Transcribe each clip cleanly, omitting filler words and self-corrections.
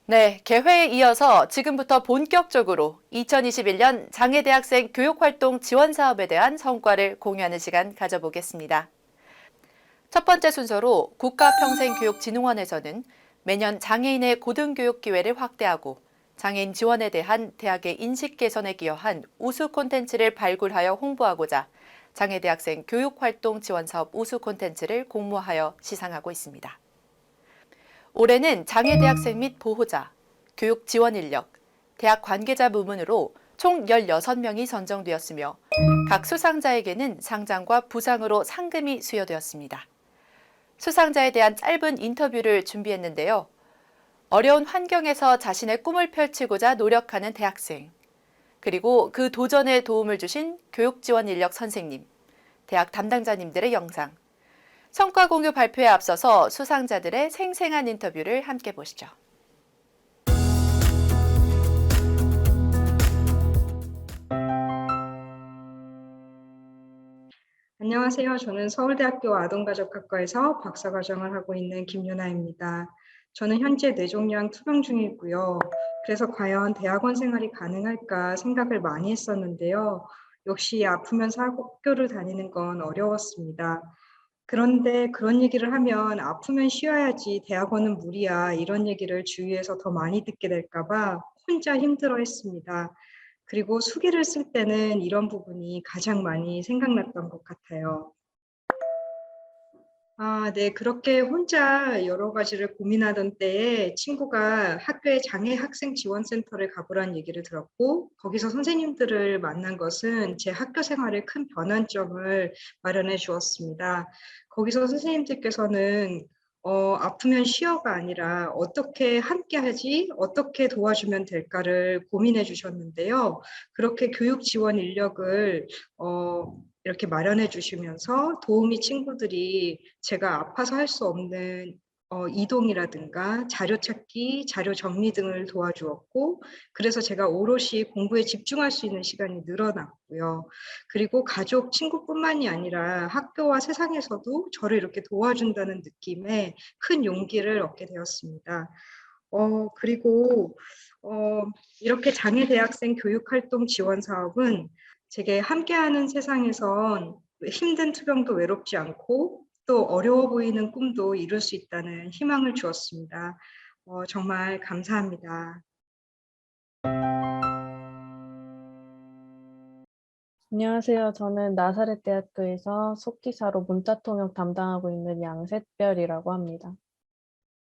네, 개회에 이어서 지금부터 본격적으로 2021년 장애대학생 교육활동 지원 사업에 대한 성과를 공유하는 시간 가져보겠습니다. 첫 번째 순서로 국가평생교육진흥원에서는 매년 장애인의 고등교육 기회를 확대하고 장애인 지원에 대한 대학의 인식 개선에 기여한 우수 콘텐츠를 발굴하여 홍보하고자 장애대학생 교육활동 지원 사업 우수 콘텐츠를 공모하여 시상하고 있습니다. 올해는 장애대학생 및 보호자, 교육 지원 인력, 대학 관계자 부문으로 총 16명이 선정되었으며 각 수상자에게는 상장과 부상으로 상금이 수여되었습니다. 수상자에 대한 짧은 인터뷰를 준비했는데요. 어려운 환경에서 자신의 꿈을 펼치고자 노력하는 대학생, 그리고 그 도전에 도움을 주신 교육 지원 인력 선생님, 대학 담당자님들의 영상, 성과 공유 발표에 앞서서 수상자들의 생생한 인터뷰를 함께 보시죠. 안녕하세요. 저는 서울대학교 아동가족학과에서 박사과정을 하고 있는 김유나입니다. 저는 현재 뇌종양 투병 중이고요. 그래서 과연 대학원 생활이 가능할까 생각을 많이 했었는데요. 역시 아프면서 학교를 다니는 건 어려웠습니다. 그런데 그런 얘기를 하면 아프면 쉬어야지 대학원은 무리야 이런 얘기를 주위에서 더 많이 듣게 될까 봐 혼자 힘들어했습니다. 그리고 수기를 쓸 때는 이런 부분이 가장 많이 생각났던 것 같아요. 네. 그렇게 혼자 여러 가지를 고민하던 때에 친구가 학교에 장애 학생 지원센터를 가보라는 얘기를 들었고 거기서 선생님들을 만난 것은 제 학교 생활에 큰 변환점을 마련해 주었습니다. 거기서 선생님들께서는 아프면 쉬어가 아니라 어떻게 함께 하지, 어떻게 도와주면 될까를 고민해 주셨는데요. 그렇게 교육 지원 인력을 이렇게 마련해 주시면서 도우미 친구들이 제가 아파서 할 수 없는 이동이라든가 자료 찾기, 자료 정리 등을 도와주었고 그래서 제가 오롯이 공부에 집중할 수 있는 시간이 늘어났고요. 그리고 가족, 친구뿐만이 아니라 학교와 세상에서도 저를 이렇게 도와준다는 느낌에 큰 용기를 얻게 되었습니다. 그리고 어 이렇게 장애 대학생 교육활동 지원 사업은 제게 함께하는 세상에선 힘든 투병도 외롭지 않고 또 어려워 보이는 꿈도 이룰 수 있다는 희망을 주었습니다. 정말 감사합니다. 안녕하세요. 저는 나사렛 대학교에서 속기사로 문자통역 담당하고 있는 양샛별이라고 합니다.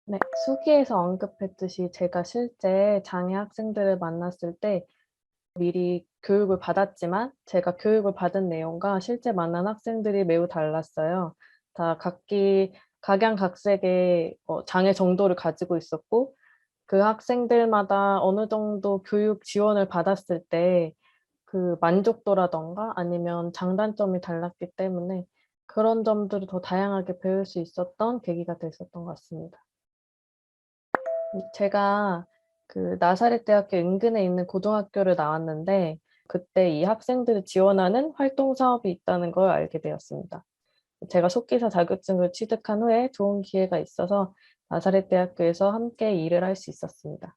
네, 수기에서 언급했듯이 제가 실제 장애 학생들을 만났을 때 미리 교육을 받았지만 제가 교육을 받은 내용과 실제 만난 학생들이 매우 달랐어요. 다 각기 각양각색의 장애 정도를 가지고 있었고 그 학생들마다 어느 정도 교육 지원을 받았을 때 그 만족도라든가 아니면 장단점이 달랐기 때문에 그런 점들을 더 다양하게 배울 수 있었던 계기가 됐었던 것 같습니다. 제가 그 나사렛 대학교 인근에 있는 고등학교를 나왔는데 그때 이 학생들을 지원하는 활동 사업이 있다는 걸 알게 되었습니다. 제가 속기사 자격증을 취득한 후에 좋은 기회가 있어서 나사렛 대학교에서 함께 일을 할 수 있었습니다.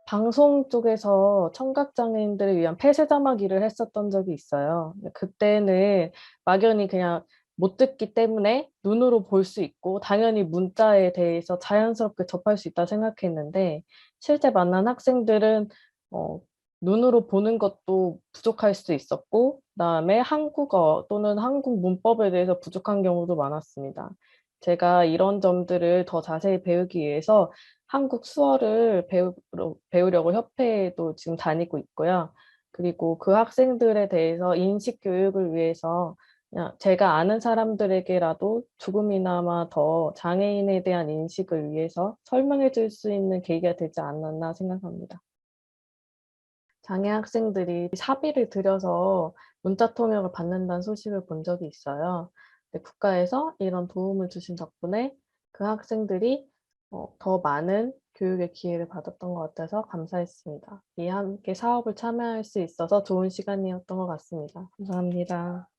방송 쪽에서 청각장애인들을 위한 폐쇄 자막 일을 했었던 적이 있어요. 근데 그때는 막연히 그냥 못 듣기 때문에 눈으로 볼 수 있고 당연히 문자에 대해서 자연스럽게 접할 수 있다 생각했는데 실제 만난 학생들은 어 눈으로 보는 것도 부족할 수 있었고 그다음에 한국어 또는 한국 문법에 대해서 부족한 경우도 많았습니다. 제가 이런 점들을 더 자세히 배우기 위해서 한국 수어를 배우려고 협회에도 지금 다니고 있고요. 그리고 그 학생들에 대해서 인식 교육을 위해서 그냥 제가 아는 사람들에게라도 조금이나마 더 장애인에 대한 인식을 위해서 설명해 줄 수 있는 계기가 되지 않았나 생각합니다. 장애 학생들이 사비를 들여서 문자 통역을 받는다는 소식을 본 적이 있어요. 근데 국가에서 이런 도움을 주신 덕분에 그 학생들이 더 많은 교육의 기회를 받았던 것 같아서 감사했습니다. 이 함께 사업을 참여할 수 있어서 좋은 시간이었던 것 같습니다. 감사합니다.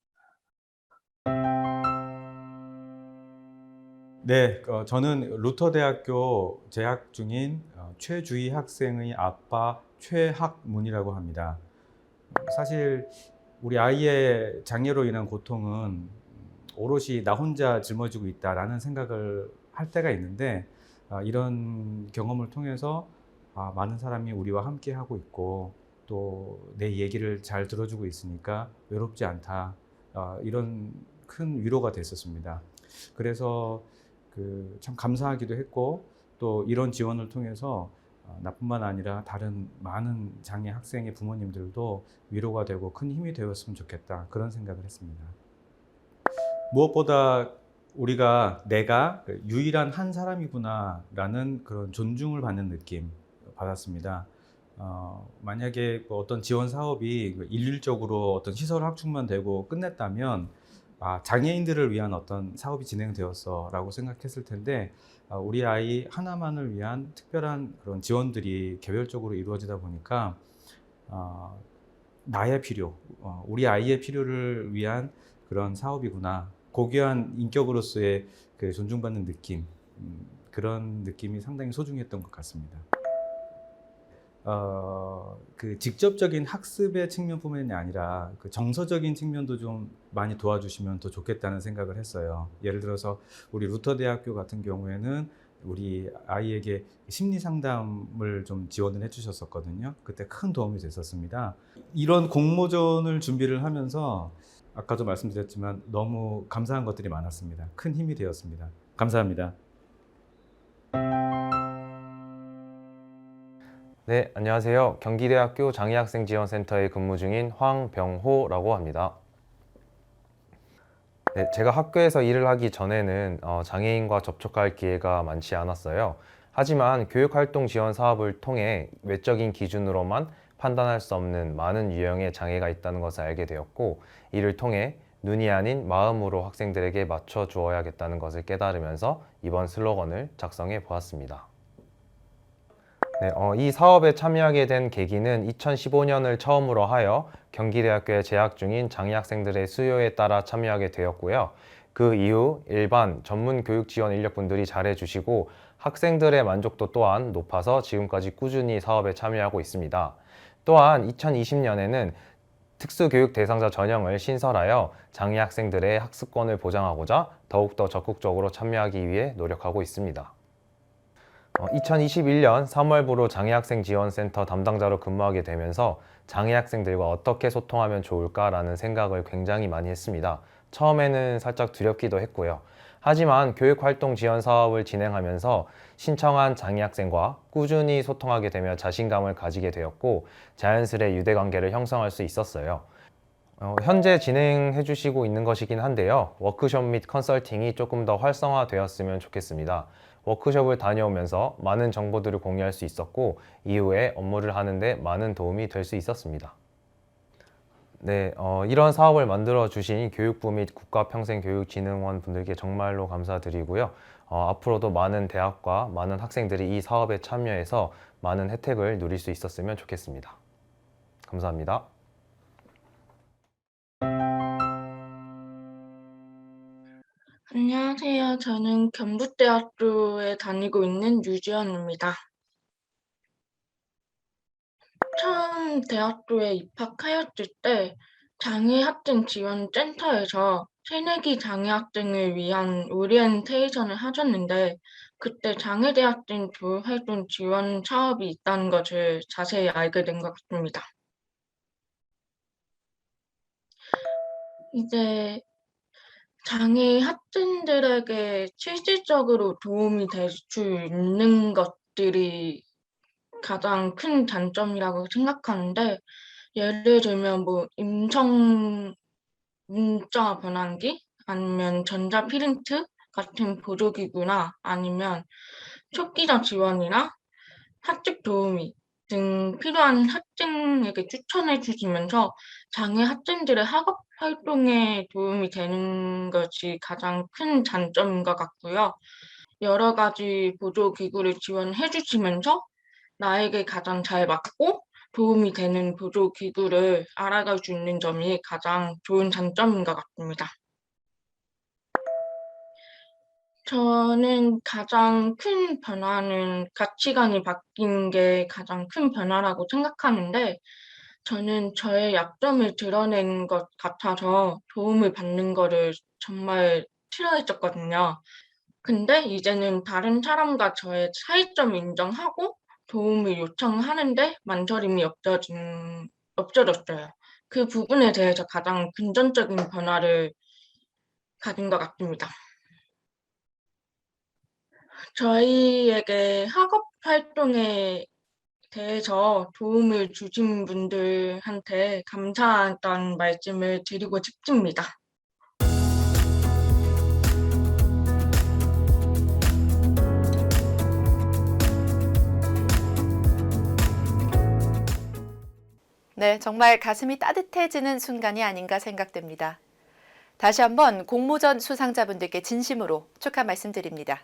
네, 저는 루터대학교 재학 중인 최주희 학생의 아빠 최학문이라고 합니다. 사실 우리 아이의 장애로 인한 고통은 오롯이 나 혼자 짊어지고 있다라는 생각을 할 때가 있는데, 이런 경험을 통해서 많은 사람이 우리와 함께 하고 있고 또 내 얘기를 잘 들어주고 있으니까 외롭지 않다, 이런 큰 위로가 됐었습니다. 그래서 참 감사하기도 했고, 또 이런 지원을 통해서 나뿐만 아니라 다른 많은 장애 학생의 부모님들도 위로가 되고 큰 힘이 되었으면 좋겠다, 그런 생각을 했습니다. 무엇보다 내가 유일한 한 사람이구나라는 그런 존중을 받는 느낌 받았습니다. 만약에 어떤 지원 사업이 일률적으로 어떤 시설 확충만 되고 끝냈다면 장애인들을 위한 어떤 사업이 진행되었어라고 생각했을 텐데, 우리 아이 하나만을 위한 특별한 그런 지원들이 개별적으로 이루어지다 보니까 나의 필요, 우리 아이의 필요를 위한 그런 사업이구나, 고귀한 인격으로서의 그 존중받는 느낌, 그런 느낌이 상당히 소중했던 것 같습니다. 그 직접적인 학습의 측면뿐만이 아니라 그 정서적인 측면도 좀 많이 도와주시면 더 좋겠다는 생각을 했어요. 예를 들어서 우리 루터대학교 같은 경우에는 우리 아이에게 심리 상담을 좀 지원을 해주셨었거든요. 그때 큰 도움이 됐었습니다. 이런 공모전을 준비를 하면서 아까도 말씀드렸지만 너무 감사한 것들이 많았습니다. 큰 힘이 되었습니다. 감사합니다. 네, 안녕하세요. 경기대학교 장애학생지원센터에 근무 중인 황병호라고 합니다. 네, 제가 학교에서 일을 하기 전에는 장애인과 접촉할 기회가 많지 않았어요. 하지만 교육활동 지원 사업을 통해 외적인 기준으로만 판단할 수 없는 많은 유형의 장애가 있다는 것을 알게 되었고, 이를 통해 눈이 아닌 마음으로 학생들에게 맞춰 주어야겠다는 것을 깨달으면서 이번 슬로건을 작성해 보았습니다. 네, 이 사업에 참여하게 된 계기는 2015년을 처음으로 하여 경기대학교에 재학 중인 장애 학생들의 수요에 따라 참여하게 되었고요. 그 이후 일반 전문 교육 지원 인력분들이 잘해주시고 학생들의 만족도 또한 높아서 지금까지 꾸준히 사업에 참여하고 있습니다. 또한 2020년에는 특수교육 대상자 전형을 신설하여 장애 학생들의 학습권을 보장하고자 더욱더 적극적으로 참여하기 위해 노력하고 있습니다. 2021년 3월부로 장애학생지원센터 담당자로 근무하게 되면서 장애 학생들과 어떻게 소통하면 좋을까라는 생각을 굉장히 많이 했습니다. 처음에는 살짝 두렵기도 했고요. 하지만 교육활동 지원 사업을 진행하면서 신청한 장애 학생과 꾸준히 소통하게 되며 자신감을 가지게 되었고, 자연스레 유대관계를 형성할 수 있었어요. 현재 진행해 주시고 있는 것이긴 한데요. 워크숍 및 컨설팅이 조금 더 활성화되었으면 좋겠습니다. 워크숍을 다녀오면서 많은 정보들을 공유할 수 있었고, 이후에 업무를 하는데 많은 도움이 될 수 있었습니다. 네, 이런 사업을 만들어 주신 교육부 및 국가평생교육진흥원 분들께 정말로 감사드리고요. 앞으로도 많은 대학과 많은 학생들이 이 사업에 참여해서 많은 혜택을 누릴 수 있었으면 좋겠습니다. 감사합니다. 안녕하세요. 저는 경북대학교에 다니고 있는 유지연입니다. 처음 대학교에 입학하였을 때 장애학생지원센터에서 새내기 장애학생을 위한 오리엔테이션을 하셨는데, 그때 장애대학생 교육활동 지원 사업이 있다는 것을 자세히 알게 된 것 같습니다. 이제 장애 학생들에게 실질적으로 도움이 될 수 있는 것들이 가장 큰 장점이라고 생각하는데, 예를 들면 임성 문자 변환기, 아니면 전자 프린트 같은 보조기구나, 아니면 초기자 지원이나 학습 도우미 등 필요한 학생에게 추천해 주시면서 장애 학생들의 학업 활동에 도움이 되는 것이 가장 큰 장점인 것 같고요. 여러 가지 보조기구를 지원해 주시면서 나에게 가장 잘 맞고 도움이 되는 보조기구를 알아갈 수 있는 점이 가장 좋은 장점인 것 같습니다. 저는 가장 큰 변화는 가치관이 바뀐 게 가장 큰 변화라고 생각하는데, 저는 저의 약점을 드러낸 것 같아서 도움을 받는 거를 정말 싫어했었거든요. 근데 이제는 다른 사람과 저의 차이점을 인정하고 도움을 요청하는데 망설임이 없어졌어요. 그 부분에 대해서 가장 근전적인 변화를 가진 것 같습니다. 저희에게 학업 활동에 대해서 도움을 주신 분들한테 감사하다는 말씀을 드리고 싶습니다. 네, 정말 가슴이 따뜻해지는 순간이 아닌가 생각됩니다. 다시 한번 공모전 수상자분들께 진심으로 축하 말씀드립니다.